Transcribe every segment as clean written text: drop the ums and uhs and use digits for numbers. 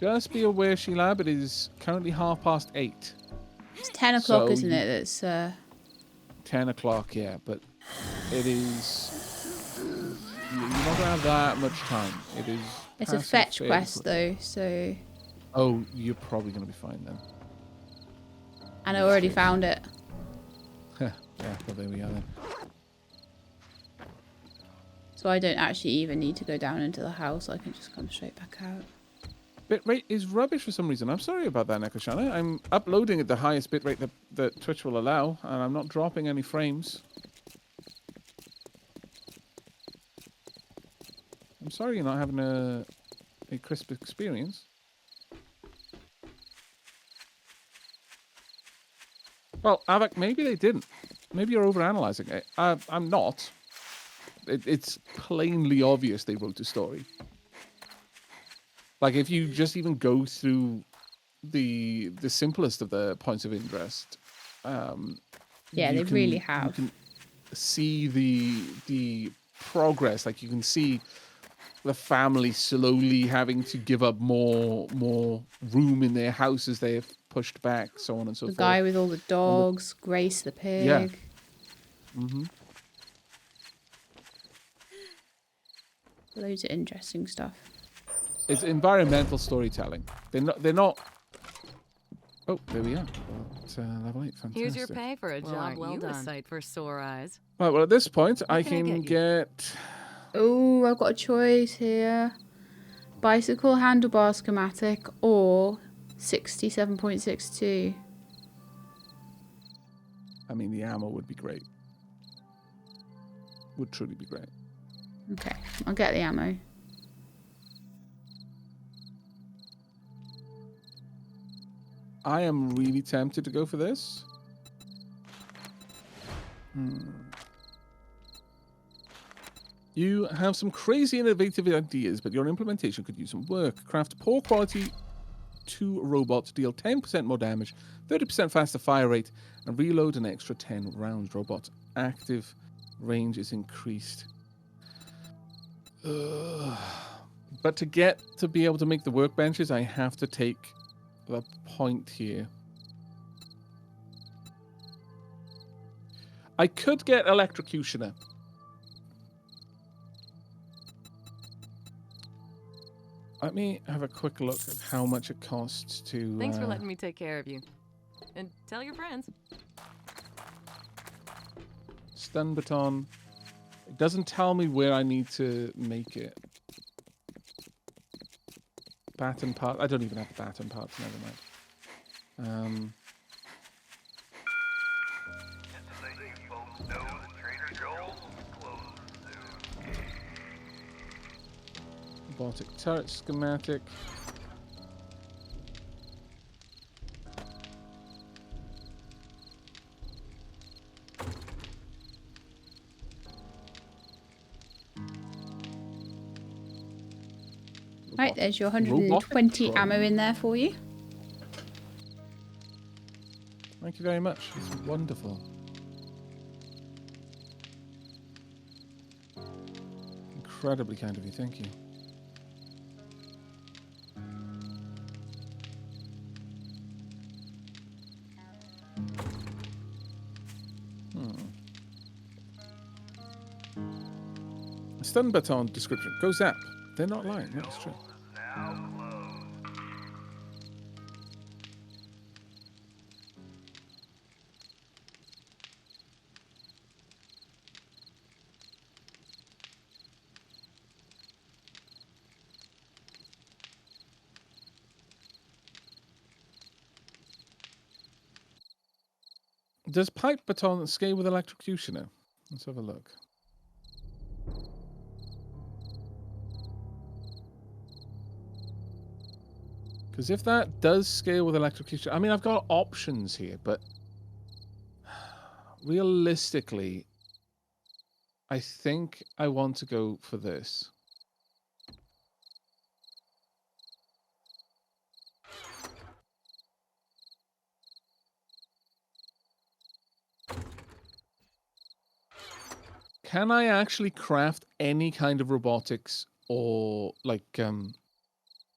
Just be aware, Sheila, it is currently 8:30. It's 10 o'clock, isn't it? It's 10 o'clock, yeah, but it is... You're not going to have that much time. It is... It's a fetch quest, though, so... Oh, you're probably going to be fine, then. And I already found it. Yeah, well, there we are, then. So I don't actually even need to go down into the house. I can just come straight back out. Bitrate is rubbish for some reason. I'm sorry about that, Nekoshana. I'm uploading at the highest bitrate that Twitch will allow, and I'm not dropping any frames. I'm sorry you're not having a crisp experience. Well, Avak, maybe they didn't. Maybe you're overanalyzing it. I'm not. It's plainly obvious they wrote a story. Like, if you just even go through the simplest of the points of interest, yeah, they really have. You can see the progress. Like, you can see the family slowly having to give up more room in their house as they have pushed back, so on and so forth. The guy with all the dogs, Grace the pig. Yeah. Mm-hmm. Loads of interesting stuff. It's environmental storytelling. They're not. Oh, there we are. Level 8. Fantastic. Here's your pay for a job well done. A sight for sore eyes. Right, well, at this point, I can get... Oh, I've got a choice here. Bicycle handlebar schematic or 67.62. I mean, the ammo would be great. Would truly be great. Okay, I'll get the ammo. I am really tempted to go for this. You have some crazy innovative ideas, but your implementation could use some work. Craft poor quality 2 robots, deal 10% more damage, 30% faster fire rate, and reload an extra 10 rounds. Robot active range is increased. But to be able to make the workbenches, I have to take the point here. I could get electrocutioner. Let me have a quick look at how much it costs to... Thanks for letting me take care of you. And tell your friends. Stun baton. It doesn't tell me where I need to make it. Baton part. I don't even have baton parts, never mind. Robotic turret schematic. Right, there's your 120 ammo in there for you. Thank you very much. It's wonderful. Incredibly kind of you. Thank you. Stun baton description. Go zap. They're not lying. That's true. Does pipe baton scale with electrocutioner? Let's have a look. Because if that does scale with electrocution, I mean, I've got options here, but realistically, I think I want to go for this. Can I actually craft any kind of robotics or like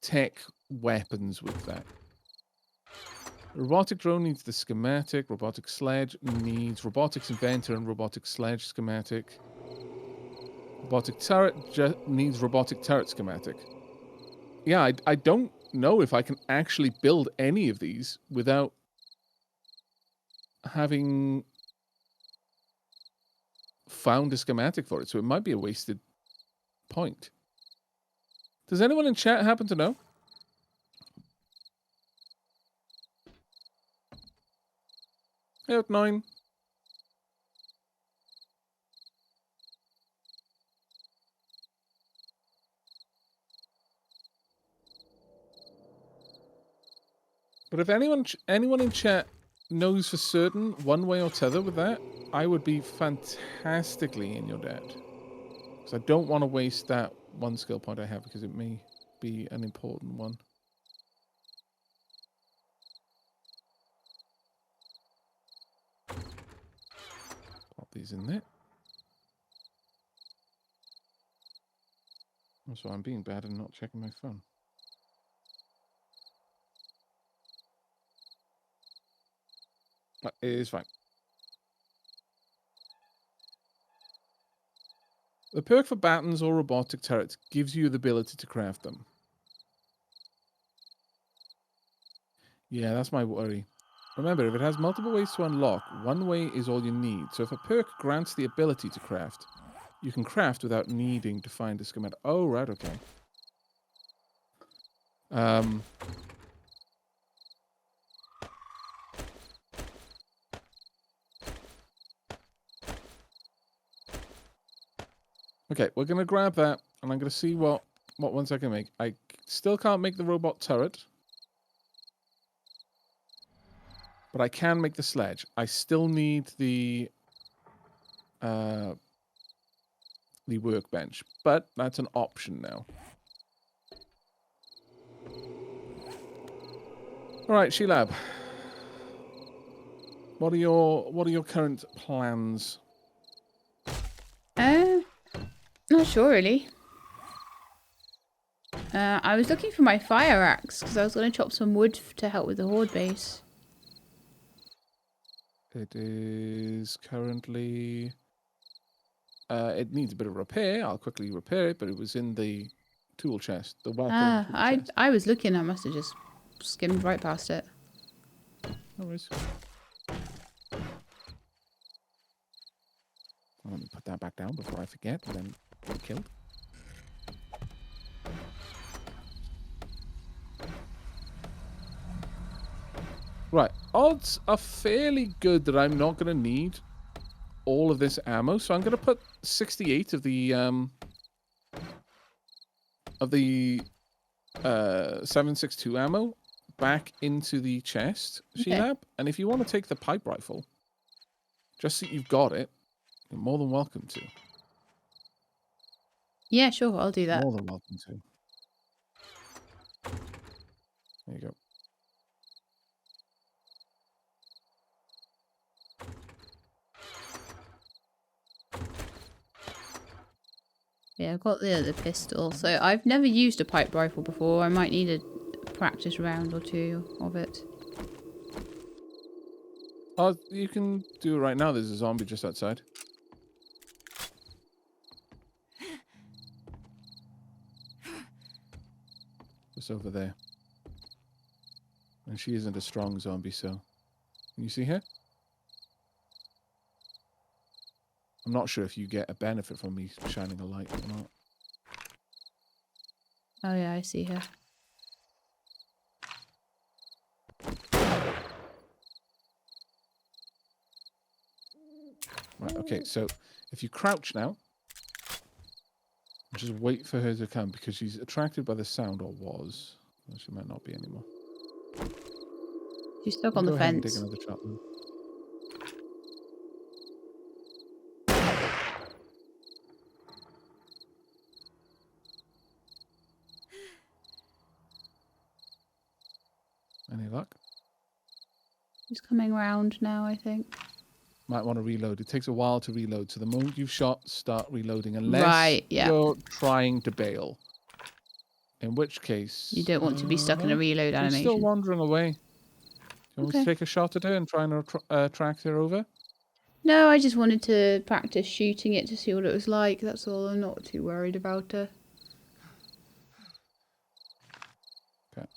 tech weapons with that. Robotic drone needs the schematic. Robotic sledge needs robotics inventor and robotic sledge schematic. Robotic turret needs robotic turret schematic. Yeah, I don't know if I can actually build any of these without having found a schematic for it. So it might be a wasted point. Does anyone in chat happen to know? Hey, 9. But if anyone in chat knows for certain one way or t'other with that, I would be fantastically in your debt. Because I don't want to waste that one skill point I have because it may be an important one. Pop these in there. Also, I'm being bad and not checking my phone. But it is fine. The perk for battens or robotic turrets gives you the ability to craft them. Yeah, that's my worry. Remember, if it has multiple ways to unlock, one way is all you need. So if a perk grants the ability to craft, you can craft without needing to find a schematic. Oh, right, okay. Okay, we're going to grab that, and I'm going to see what ones I can make. I still can't make the robot turret. But I can make the sledge. I still need the workbench. But that's an option now. Alright, Sheilab. What are your current plans? Not sure really. I was looking for my fire axe because I was going to chop some wood to help with the horde base. It is currently... it needs a bit of repair. I'll quickly repair it, but it was in the tool chest. The welcome tool chest. I was looking. I must have just skimmed right past it. No worries. Let me put that back down before I forget and then get killed. Right, odds are fairly good that I'm not going to need all of this ammo, so I'm going to put 68 of the 7.62 ammo back into the chest, Sheilab. And if you want to take the pipe rifle, just so you've got it, you're more than welcome to. Yeah, sure, I'll do that. More than welcome to. There you go. Yeah, I've got the pistol. So I've never used a pipe rifle before. I might need a practice round or two of it. Oh, you can do it right now. There's a zombie just outside. Just over there. And she isn't a strong zombie, so... Can you see her? I'm not sure if you get a benefit from me shining a light or not. Oh yeah, I see her. Right, okay, so if you crouch now, just wait for her to come because she's attracted by the sound, or was. Well, she might not be anymore. She's stuck on the fence. Dig another shot then. Any luck? She's coming round now, I think. Might want to reload. It takes a while to reload, so the moment you've shot, start reloading, unless you're trying to bail. In which case... You don't want to be stuck in a reload she's animation. still wandering away. Do you want me Okay. to take a shot at her and try and track her over? No, I just wanted to practice shooting it to see what it was like. That's all. I'm not too worried about her. Okay.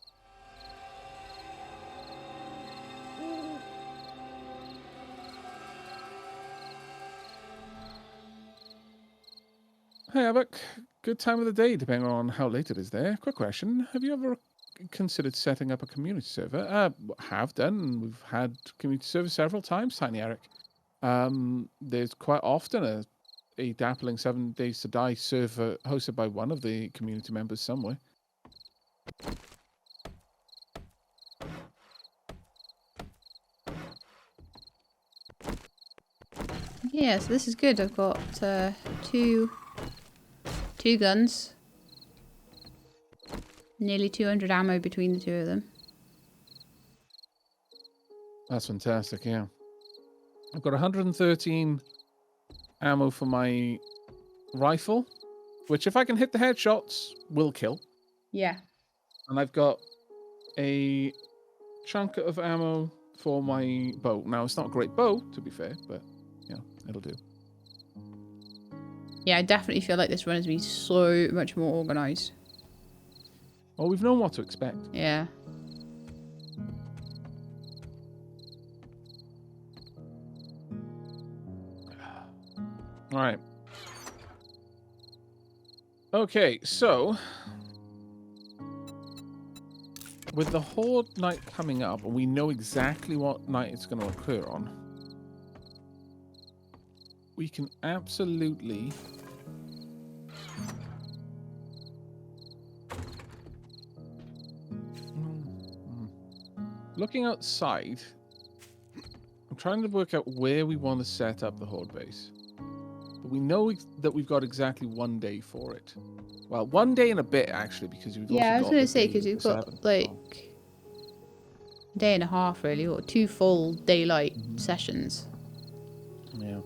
Hey, Abbott. Good time of the day, depending on how late it is there. Quick question. Have you ever considered setting up a community server? Have done. We've had community servers several times, Tiny Eric. There's quite often a dappling 7 Days to Die server hosted by one of the community members somewhere. Yeah, so this is good. I've got two guns. Nearly 200 ammo between the two of them. That's fantastic, yeah. I've got 113 ammo for my rifle, which if I can hit the headshots, will kill. Yeah. And I've got a chunk of ammo for my bow. Now, it's not a great bow, to be fair, but, you know, it'll do. Yeah, I definitely feel like this run has been so much more organised. Well, we've known what to expect. Yeah. All right. Okay, so with the Horde night coming up, and we know exactly what night it's going to occur on, we can absolutely looking outside. I'm trying to work out where we want to set up the Horde base. But we know that we've got exactly 1 day for it. Well, 1 day and a bit, actually, because you've Yeah, I was also got going the to say, day because you've the got, 7th. like, a day and a half, really, or 2 full daylight sessions. Yeah.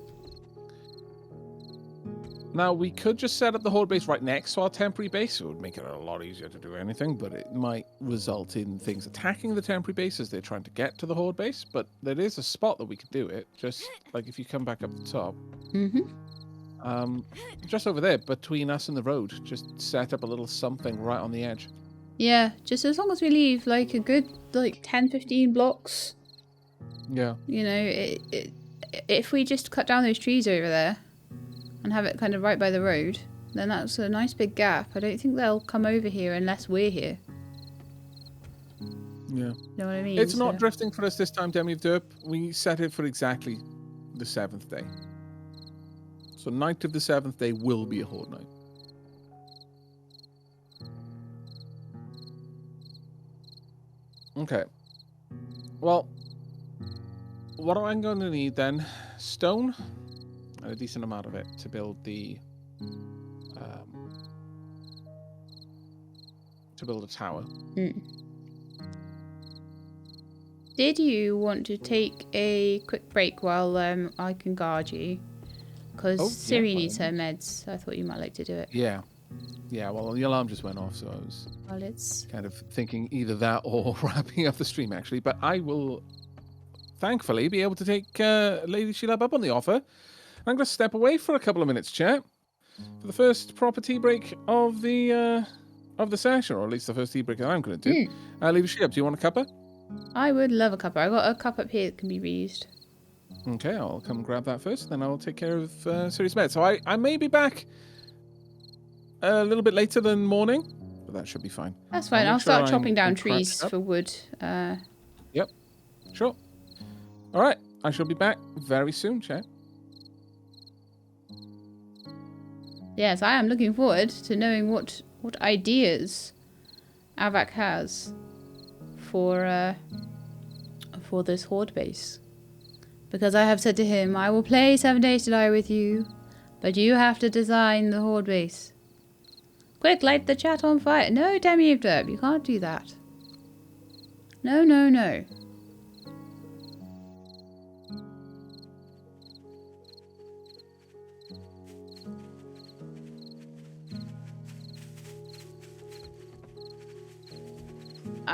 Now, we could just set up the Horde base right next to our temporary base. It would make it a lot easier to do anything, but it might result in things attacking the temporary base as they're trying to get to the Horde base. But there is a spot that we could do it, just like if you come back up the top. Just over there, between us and the road. Just set up a little something right on the edge. Yeah, just as long as we leave, like, a good, like, 10, 15 blocks. Yeah. You know, if we just cut down those trees over there and have it kind of right by the road, then that's a nice big gap. I don't think they'll come over here unless we're here. Yeah. You know what I mean? It's not drifting for us this time, Demi of Derp. We set it for exactly the 7th day. So night of the 7th day will be a Horde night. Okay. Well, what I'm going to need then? Stone, and a decent amount of it to build the a tower. Did you want to take a quick break while I can guard you? Because Siri needs her meds. I thought you might like to do it. Yeah. Yeah, well, the alarm just went off, so I was kind of thinking either that or wrapping up the stream, actually. But I will, thankfully, be able to take Lady Sheila up on the offer. I'm going to step away for a couple of minutes, chat, for the first proper tea break of the session, or at least the first tea break that I'm going to do. Lady Sheila, do you want a cuppa? I would love a cuppa. I got a cup up here that can be reused. Okay, I'll come grab that first, then I'll take care of Sirius Med. So I may be back a little bit later than morning, but that should be fine. That's fine. I'll start chopping down trees for wood. Yep, sure. All right, I shall be back very soon, chat. Yes, I am looking forward to knowing what ideas Avak has for this Horde base. Because I have said to him, I will play 7 Days to Die with you, but you have to design the Horde base. Quick, light the chat on fire. No, Demi of Derp, you can't do that. No, no, no.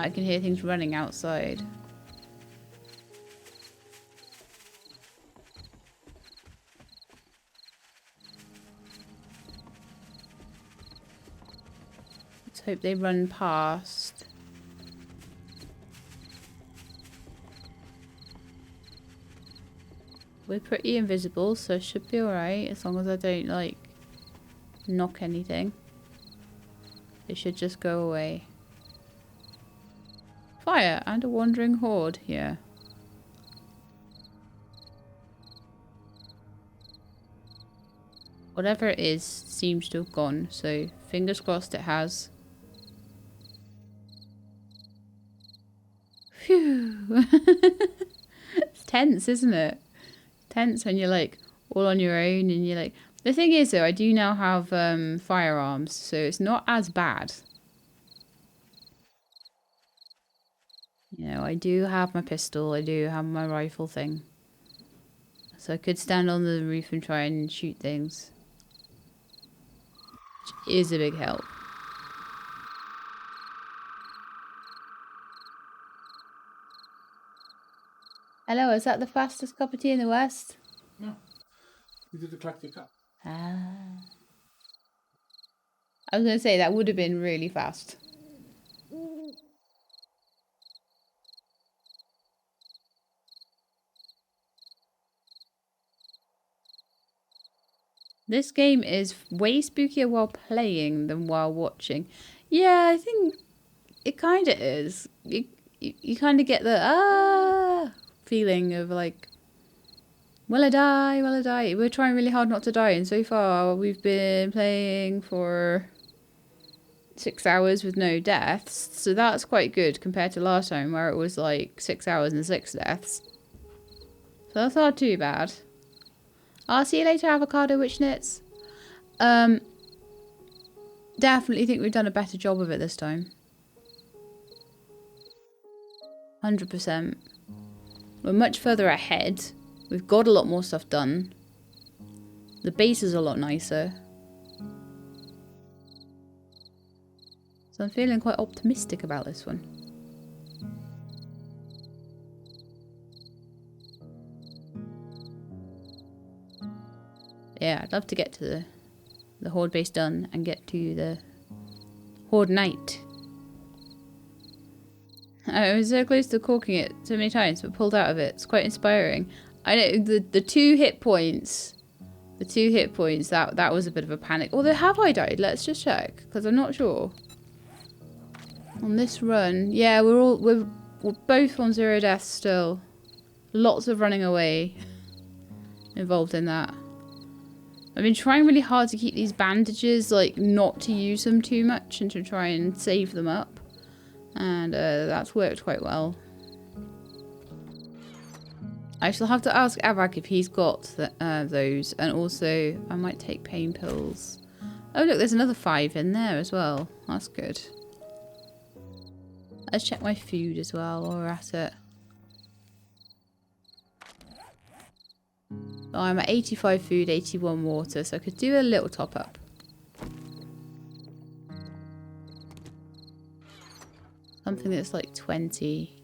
I can hear things running outside. Let's hope they run past. We're pretty invisible, so it should be alright as long as I don't, like, knock anything. It should just go away. Fire and a wandering horde here. Whatever it is seems to have gone, so fingers crossed it has. Phew. It's tense, isn't it? Tense when you're like all on your own and you're like... The thing is though, I do now have firearms, so it's not as bad. You know, I do have my pistol, I do have my rifle thing. So I could stand on the roof and try and shoot things. Which is a big help. Hello, is that the fastest cup of tea in the West? No. You did collect your cup. Ah. I was going to say, that would have been really fast. This game is way spookier while playing than while watching. Yeah, I think it kind of is. You kind of get the feeling of like, will I die? Will I die? We're trying really hard not to die, and so far we've been playing for 6 hours with no deaths, so that's quite good compared to last time where it was like 6 hours and 6 deaths. So that's not too bad. I'll see you later, Avocado Witchnits. Definitely think we've done a better job of it this time. 100%. We're much further ahead. We've got a lot more stuff done. The base is a lot nicer. So I'm feeling quite optimistic about this one. Yeah, I'd love to get to the Horde base done and get to the Horde night. I was so close to corking it so many times, but pulled out of it. It's quite inspiring. I know the 2 hit points. The 2 hit points, that was a bit of a panic. Although, have I died? Let's just check, because I'm not sure. On this run, yeah, we're both on 0 deaths still. Lots of running away involved in that. I've been trying really hard to keep these bandages, like, not to use them too much and to try and save them up. And that's worked quite well. I shall have to ask Avak if he's got those. And also, I might take pain pills. Oh, look, there's another 5 in there as well. That's good. Let's check my food as well while we're at it. Oh, I'm at 85 food, 81 water, so I could do a little top up. Something that's like 20.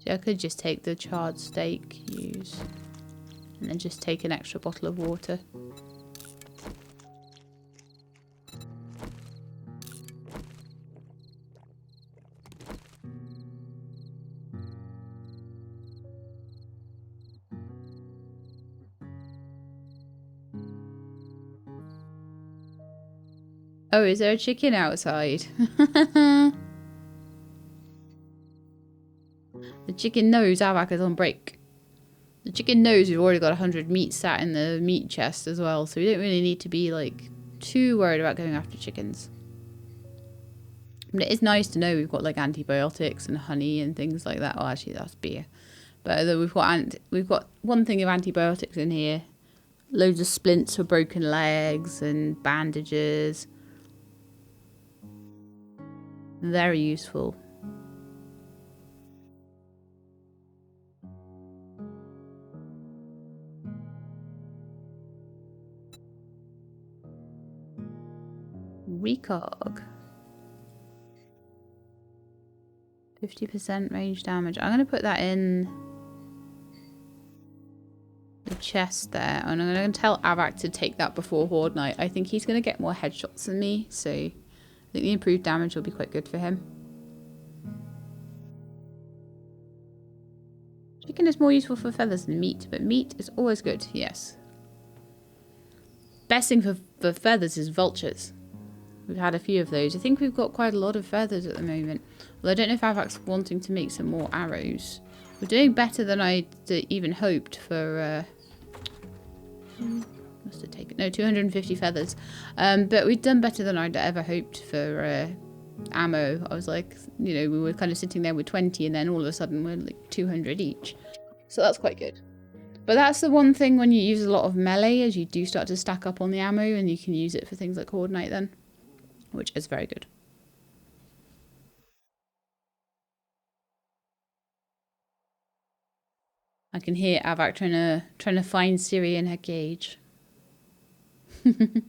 I could just take the charred steak, use, and then just take an extra bottle of water. Oh, is there a chicken outside? The chicken knows Avak is on break. The chicken knows we've already got 100 meat sat in the meat chest as well, so we don't really need to be like too worried about going after chickens. But it is nice to know we've got like antibiotics and honey and things like that. Oh, actually, that's beer. But we've got one thing of antibiotics in here. Loads of splints for broken legs and bandages. Very useful. Recog. 50% range damage. I'm going to put that in the chest there. And I'm going to tell Avak to take that before Horde Night. I think he's going to get more headshots than me. So I think the improved damage will be quite good for him. Chicken is more useful for feathers than meat. But meat is always good. Yes. Best thing for feathers is vultures. We've had a few of those. I think we've got quite a lot of feathers at the moment. Although I don't know if Avak's wanting to make some more arrows. We're doing better than I even hoped for... must have taken... No, 250 feathers. But we've done better than I'd ever hoped for ammo. I was like, you know, we were kind of sitting there with 20 and then all of a sudden we're like 200 each. So that's quite good. But that's the one thing when you use a lot of melee, as you do start to stack up on the ammo and you can use it for things like Horde Night then. Which is very good. I can hear Avak trying to find Ciri in her cage. And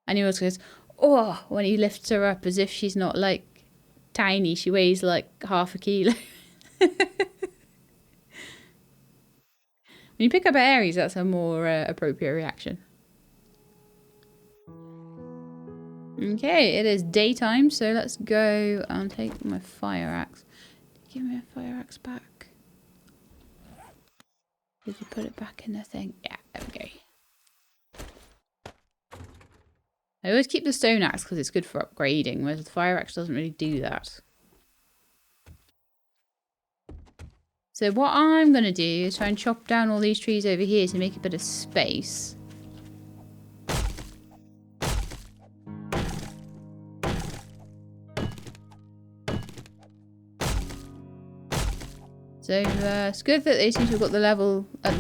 he always goes, oh, when he lifts her up as if she's not like tiny. She weighs like half a kilo. When you pick up Aries, that's a more appropriate reaction. Okay, it is daytime, so let's go and take my fire axe. Give me a fire axe back. Did you put it back in the thing? Yeah, there we go. I always keep the stone axe because it's good for upgrading, whereas the fire axe doesn't really do that. So what I'm going to do is try and chop down all these trees over here to make a bit of space. So it's good that they seem to have got the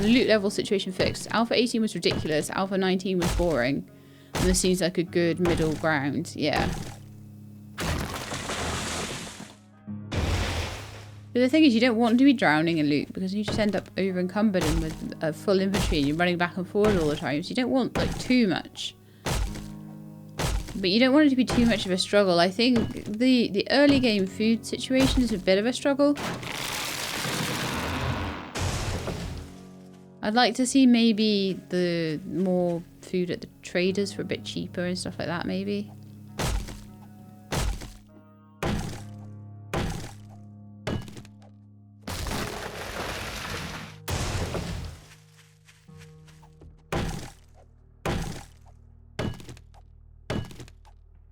loot level situation fixed. Alpha 18 was ridiculous. Alpha 19 was boring. And this seems like a good middle ground. Yeah. But the thing is, you don't want to be drowning in loot because you just end up over encumbered and with a full inventory and you're running back and forward all the time. So you don't want like too much. But you don't want it to be too much of a struggle. I think the early game food situation is a bit of a struggle. I'd like to see maybe the more food at the traders for a bit cheaper and stuff like that, maybe.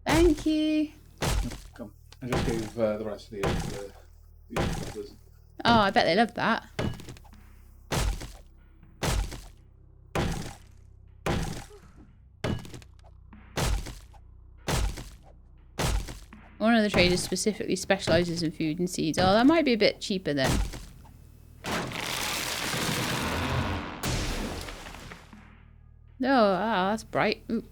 Thank you. Come. I just gave the rest of the others. Oh, I bet they love that. One of the traders specifically specialises in food and seeds. Oh, that might be a bit cheaper then. Oh, that's bright. Ooh.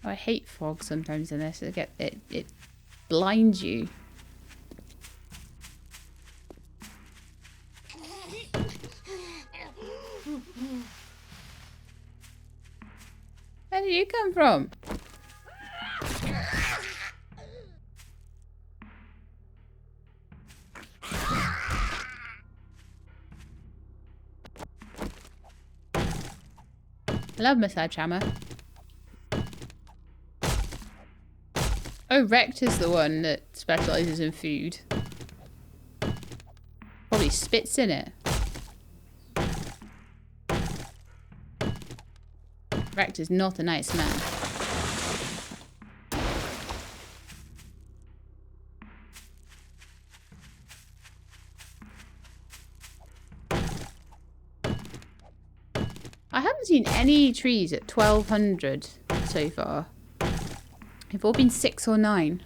Oh, I hate fog sometimes in this. It blinds you. Where did you come from? I love massage hammer. Oh, Rect is the one that specialises in food. Probably spits in it. Rect is not a nice man. I haven't seen any trees at 1200 so far. They've all been 6 or 9.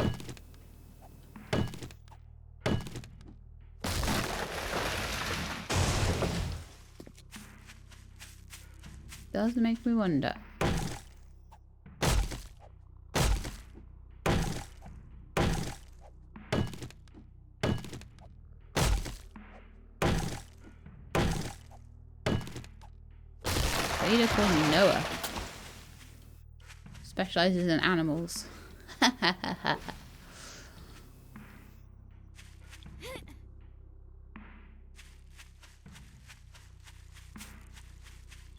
Does make me wonder. Vader called me Noah. Specializes in animals.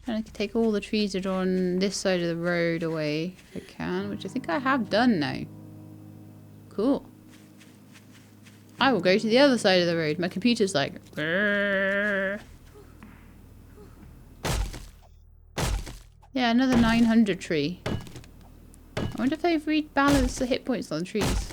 Trying to take all the trees that are on this side of the road away if I can, which I think I have done now. Cool. I will go to the other side of the road. My computer's like... "Grrr." Yeah, another 900 tree. I wonder if they've rebalanced the hit points on the trees.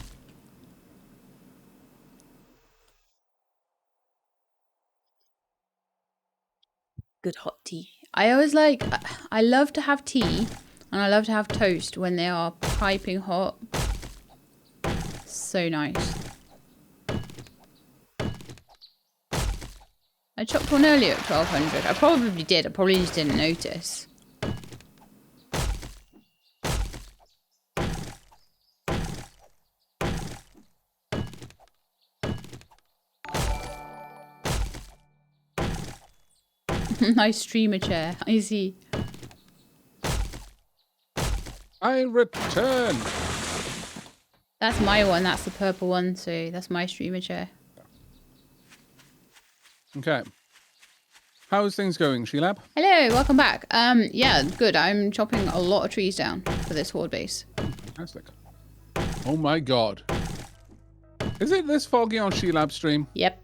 Good hot tea. I always like... I love to have tea and I love to have toast when they are piping hot. So nice. I chopped one earlier at 1200. I probably did. I probably just didn't notice. Nice streamer chair. I see. I return. That's my one. That's the purple one. So that's my streamer chair. Okay. How's things going, Sheelab? Hello, welcome back. Yeah, good. I'm chopping a lot of trees down for this horde base. Fantastic. Oh my god. Is it this foggy on Sheelab's stream? Yep.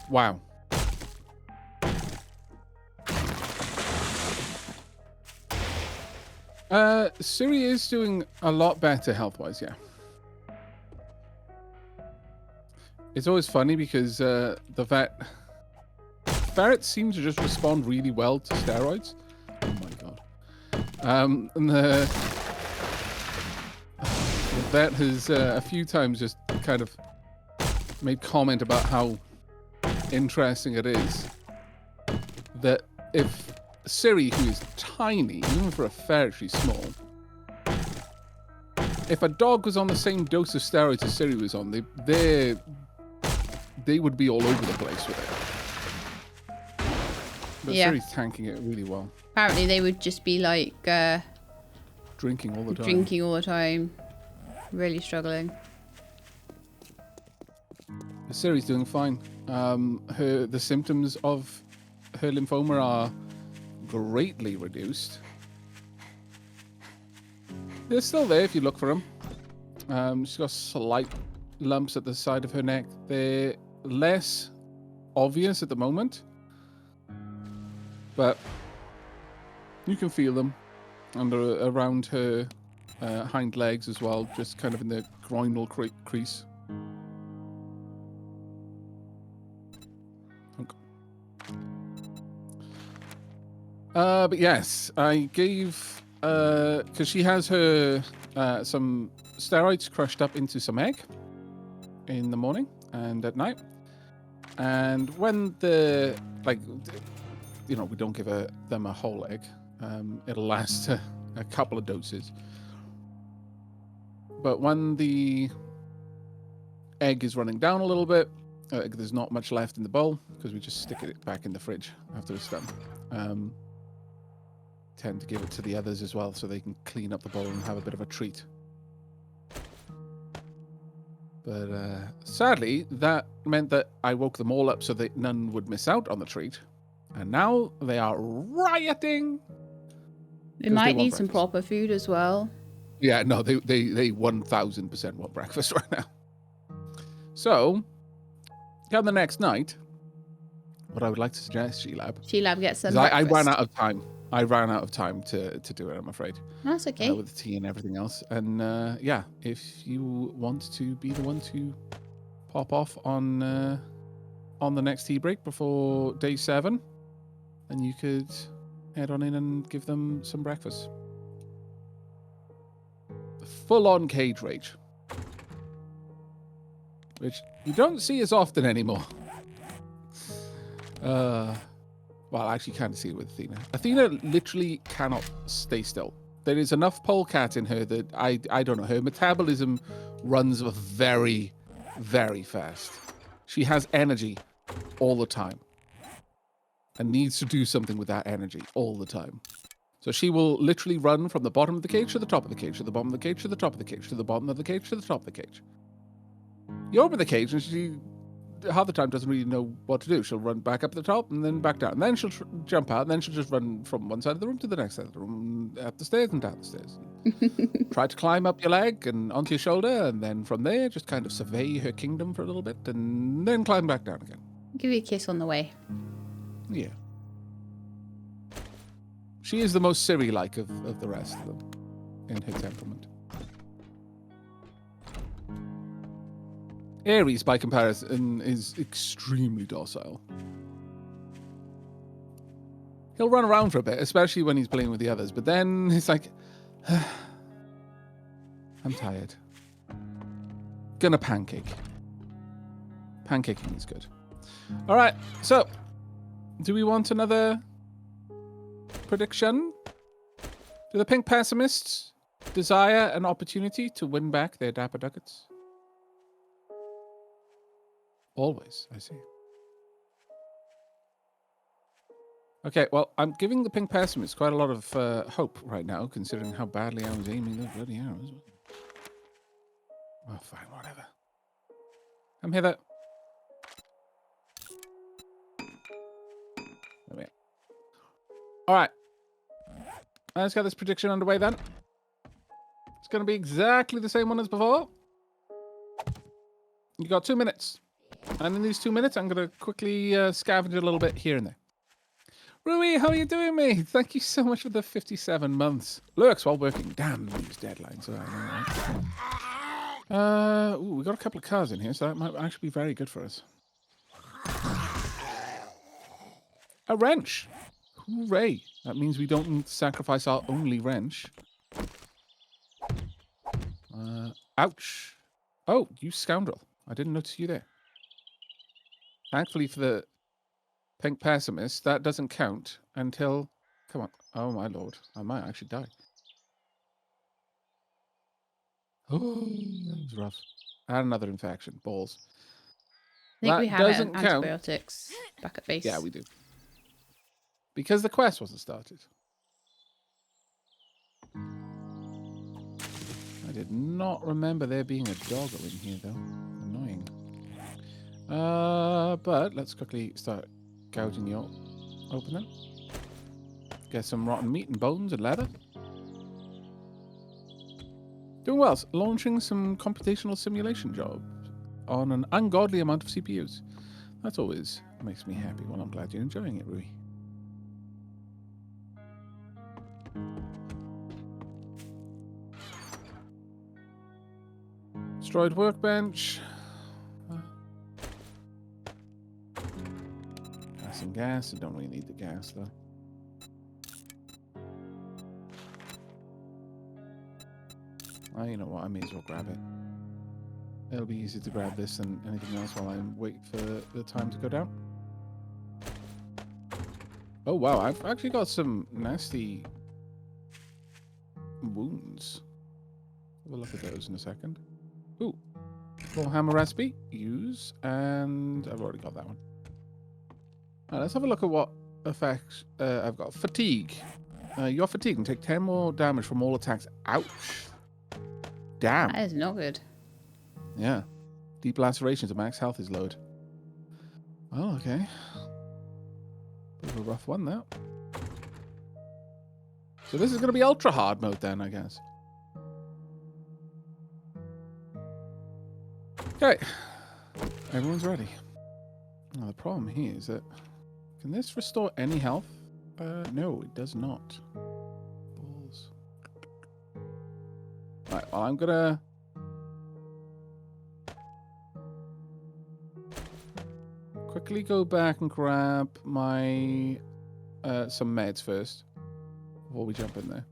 Wow. Siri is doing a lot better health-wise, yeah. It's always funny because the ferrets seem to just respond really well to steroids. Oh my god. And the vet has a few times just kind of made comment about how interesting it is that if Siri, who is tiny, even for a ferret, she's small. If a dog was on the same dose of steroids as Siri was on, they would be all over the place with it. But yeah. Siri's tanking it really well. Apparently they would just be like Drinking all the time. drinking all the time. Really struggling. Siri's doing fine. The symptoms of her lymphoma are greatly reduced. They're still there if you look for them. She's got slight lumps at the side of her neck. They're less obvious at the moment, but you can feel them around her hind legs as well, just kind of in the groinal crease. But yes, I gave, because she has her some steroids crushed up into some egg in the morning and at night. And when we don't give them a whole egg, it'll last a couple of doses. But when the egg is running down a little bit, there's not much left in the bowl because we just stick it back in the fridge after it's done. Tend to give it to the others as well so they can clean up the bowl and have a bit of a treat. But sadly, that meant that I woke them all up so that none would miss out on the treat. And now they are rioting. They might need some proper food as well. Yeah, no, they 1000% want breakfast right now. So, come the next night, what I would like to suggest, Sheelab gets some I ran out of time. I ran out of time to do it, I'm afraid. That's okay. With the tea and everything else. And yeah, if you want to be the one to pop off on the next tea break before day 7, then you could head on in and give them some breakfast. Full-on cage rage. Which you don't see as often anymore. Well, I actually kind of see it with Athena. Athena literally cannot stay still. There is enough polecat in her that I don't know. Her metabolism runs very, very fast. She has energy all the time and needs to do something with that energy all the time. So she will literally run from the bottom of the cage to the top of the cage, to the bottom of the cage, to the top of the cage, to the bottom of the cage, to the top of the cage. You open the cage and she, half the time, doesn't really know what to do. She'll run back up the top and then back down. And then she'll jump out and then she'll just run from one side of the room to the next side of the room, up the stairs and down the stairs. Try to climb up your leg and onto your shoulder, and then from there, just kind of survey her kingdom for a little bit and then climb back down again. Give you a kiss on the way. Yeah. She is the most Siri-like of the rest of them in her temperament. Ares, by comparison, is extremely docile. He'll run around for a bit, especially when he's playing with the others, but then it's like, I'm tired. Gonna pancake. Pancaking is good. All right, so do we want another prediction? Do the pink pessimists desire an opportunity to win back their dapper ducats? Always, I see. Okay, well, I'm giving the pink pessimists quite a lot of hope right now, considering how badly I was aiming those bloody arrows. Oh, fine, whatever. Come hither. There we are. All right. Let's get this prediction underway then. It's going to be exactly the same one as before. You got 2 minutes. And in these 2 minutes, I'm going to quickly scavenge a little bit here and there. Rui, how are you doing, mate? Thank you so much for the 57 months. Lurks while working. Damn these deadlines. Ooh, we got a couple of cars in here, so that might actually be very good for us. A wrench. Hooray. That means we don't need to sacrifice our only wrench. Ouch. Oh, you scoundrel. I didn't notice you there. Thankfully for the pink pessimist, that doesn't count until... Come on. Oh, my lord. I might actually die. Oh, that was rough. I had another infection. Balls. I think that we have doesn't count. Antibiotics back at base. Yeah, we do. Because the quest wasn't started. I did not remember there being a doggo in here, though. Annoying. But let's quickly start gouging the opening. Get some rotten meat and bones and leather. Doing well. Launching some computational simulation jobs on an ungodly amount of CPUs. That always makes me happy. Well, I'm glad you're enjoying it, Rui. Destroyed workbench. Gas and gas. I don't really need the gas, though. Oh, you know what? I may as well grab it. It'll be easier to grab this than anything else while I wait for the time to go down. Oh, wow. I've actually got some nasty wounds. We'll look at those in a second. Ooh. Warhammer recipe. Use. And I've already got that one. Right, let's have a look at what effects I've got. Fatigue. You're fatigued and take 10 more damage from all attacks. Ouch. Damn. That is not good. Yeah. Deep lacerations. Max health is lowered. Well, okay. Bit of a rough one, that. So this is going to be ultra hard mode then, I guess. Okay. Everyone's ready. Now, the problem here is that... Can this restore any health? No, it does not. Balls. Right, well, I'm gonna... quickly go back and grab my... some meds first. Before we jump in there.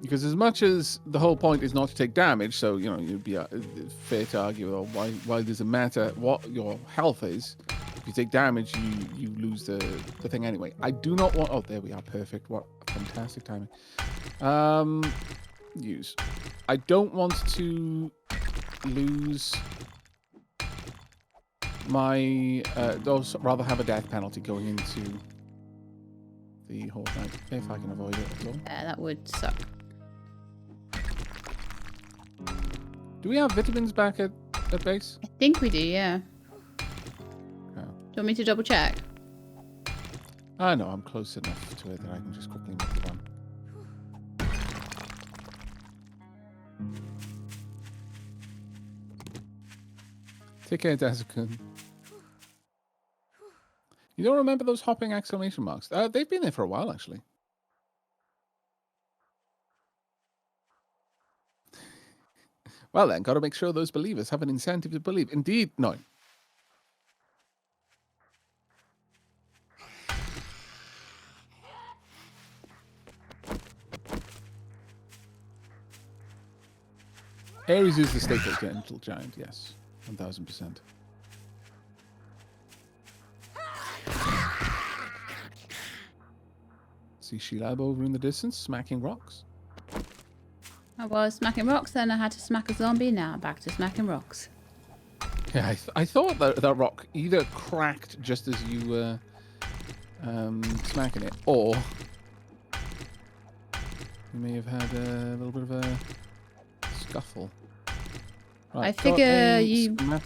Because as much as the whole point is not to take damage, so, you know, you'd be fair to argue, well, why does it matter what your health is? If you take damage, you lose the thing anyway. I do not want... Oh, there we are. Perfect. What fantastic timing. Use. I don't want to lose my... rather have a death penalty going into the Horde Knight, if I can avoid it at all. Yeah, that would suck. Do we have vitamins back at base? I think we do, yeah. Oh. Do you want me to double check? No, I'm close enough to it that I can just quickly make one. Take care, Dazakun. You don't remember those hopping exclamation marks? They've been there for a while, actually. Well then, got to make sure those believers have an incentive to believe. Indeed, no. Ares is the staple gentle giant, yes. 1000%. See Sheilab over in the distance, smacking rocks. I was smacking rocks, then I had to smack a zombie, now I'm back to smacking rocks. Yeah, I thought that rock either cracked just as you were smacking it, or you may have had a little bit of a scuffle. Right, I figure I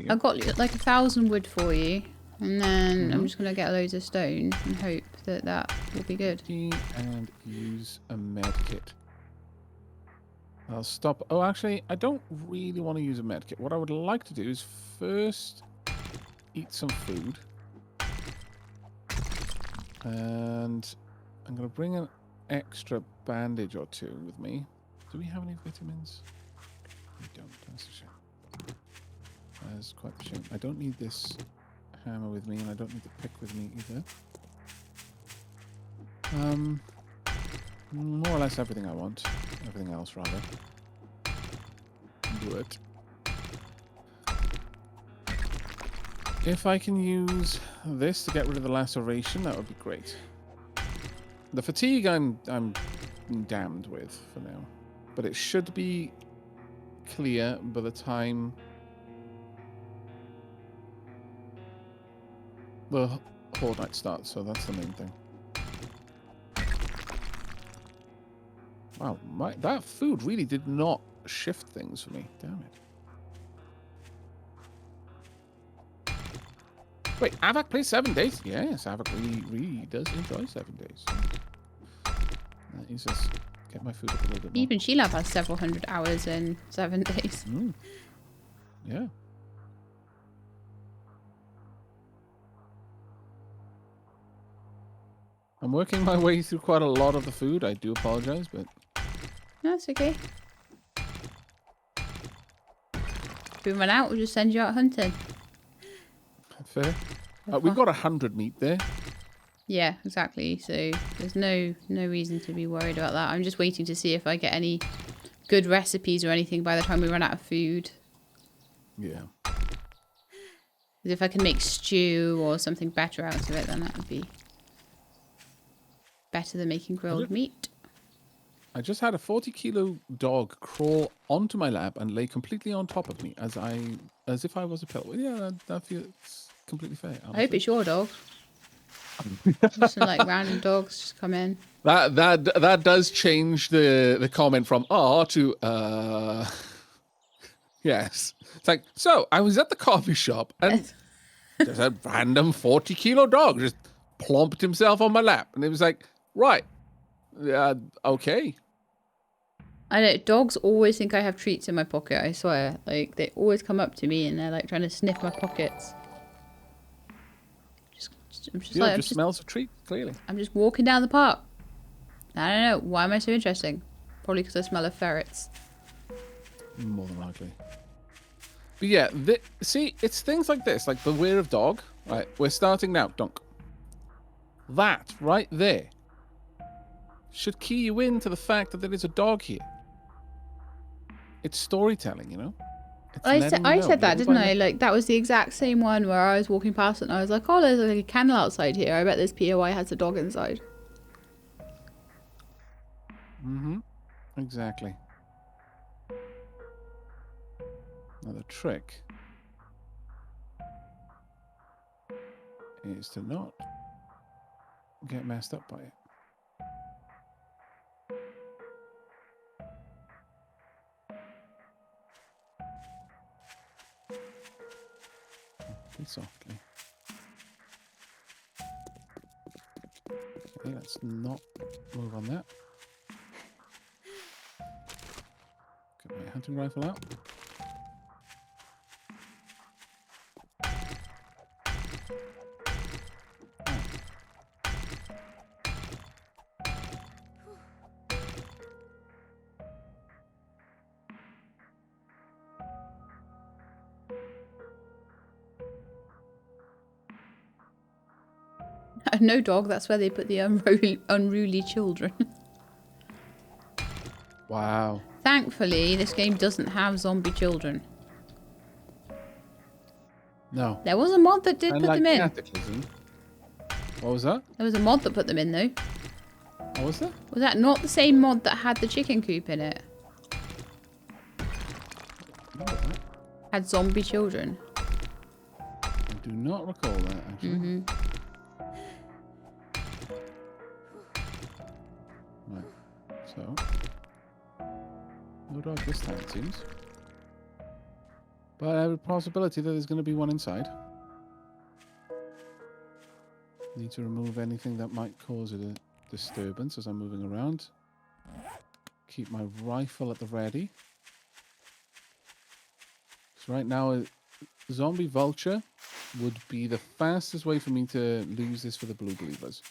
I've got like 1,000 wood for you, and then I'm just going to get loads of stone and hope that that will be good. And use a med kit. I'll stop. Oh, actually, I don't really want to use a med kit. What I would like to do is first eat some food. And I'm going to bring an extra bandage or two with me. Do we have any vitamins? We don't. That's a shame. That's quite a shame. I don't need this hammer with me, and I don't need the pick with me either. More or less everything I want. Everything else, rather. Do it. If I can use this to get rid of the laceration, that would be great. The fatigue I'm damned with for now. But it should be clear by the time the Horde Night starts, so that's the main thing. Wow, that food really did not shift things for me. Damn it. Wait, Avak plays 7 days? Yes, Avak really does enjoy 7 days. He's just get my food up a little bit more. Even Sheilab has several hundred hours in 7 days. Yeah. I'm working my way through quite a lot of the food. I do apologize, but... That's okay. If we run out, we'll just send you out hunting. Fair. We've got 100 meat there. Yeah, exactly. So there's no reason to be worried about that. I'm just waiting to see if I get any good recipes or anything by the time we run out of food. Yeah. If I can make stew or something better out of it, then that would be better than making grilled meat. I just had a 40-kilo dog crawl onto my lap and lay completely on top of me as if I was a pillow. Yeah, that feels completely fair. Honestly. I hope it's your dog. Just some, like, random dogs just come in. That does change the comment from to yes. It's like, so I was at the coffee shop and there's a random 40-kilo dog just plomped himself on my lap, and it was like, right, okay. I know, dogs always think I have treats in my pocket, I swear. Like, they always come up to me and they're like trying to sniff my pockets. I'm just smells a treat, clearly. I'm just walking down the park. I don't know, why am I so interesting? Probably because I smell of ferrets. More than likely. But yeah, see, it's things like this, like beware of dog. Right, we're starting now, Dunk. That right there should key you into the fact that there is a dog here. It's storytelling, you know? It's I letting said you know. that, Little didn't by I? little. Like that was the exact same one where I was walking past it and I was like, oh, there's like a kennel outside here. I bet this POI has a dog inside. Mm-hmm. Exactly. Now the trick is to not get messed up by it. Pretty softly. Okay, let's not move on that. Get my hunting rifle out. No dog, that's where they put the unruly children. Wow. Thankfully, this game doesn't have zombie children. No. There was a mod that did put them in. Cataclysm. What was that? There was a mod that put them in, though. What was that? Was that not the same mod that had the chicken coop in it? What was that? Had zombie children. I do not recall that, actually. Mm-hmm. Right. So. No dog this time, it seems. But I have a possibility that there's going to be one inside. Need to remove anything that might cause a disturbance as I'm moving around. Keep my rifle at the ready. So right now, a zombie vulture would be the fastest way for me to lose this for the blue believers.